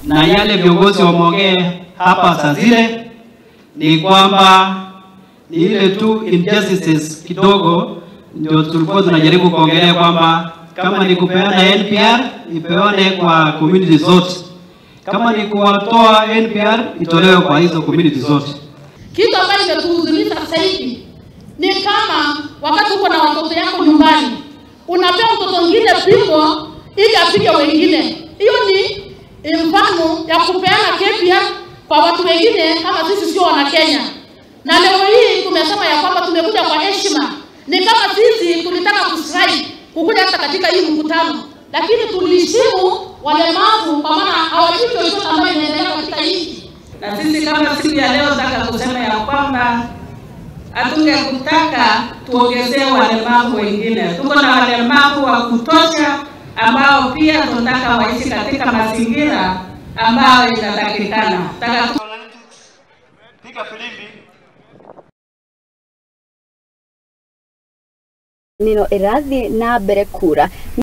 na yale viongozi wameongea hapa saa zile ni kwamba ni ile tu injustices kidogo ndio tulikuwa tunajaribu kuongelea kwamba kama ni kupeana NPR ipewane kwa community zote, kama ni kuwatoa NPR itolewe kwa hizo community zote. Kitu ambacho imetuhuzunisha sasa hivi ni kama wakati uko na watoto yako nyumbani unapewa mtoto mwingine pingo ili apige wengine. Hiyo ni mfano ya kupeana KPR kwa watu wengine kama sisi sio wana Kenya. Na leo hii tumesema ya kwamba tumekuja kwa heshima. Ni kama sisi tulitaka kustrike kukuja hata katika hii mkutano, lakini tuliheshimu walemavu kwa maana hawajui chochote ambacho inaendelea katika nchi. Na sisi kama siku ya leo nataka kusema ya kwamba hatungekutaka tuongezee walemavu wengine. Tuko na walemavu wa kutosha ambao pia tunataka waishi katika mazingira ambayo inatakikana. Piga filimbi. Nino irathi na mbere kura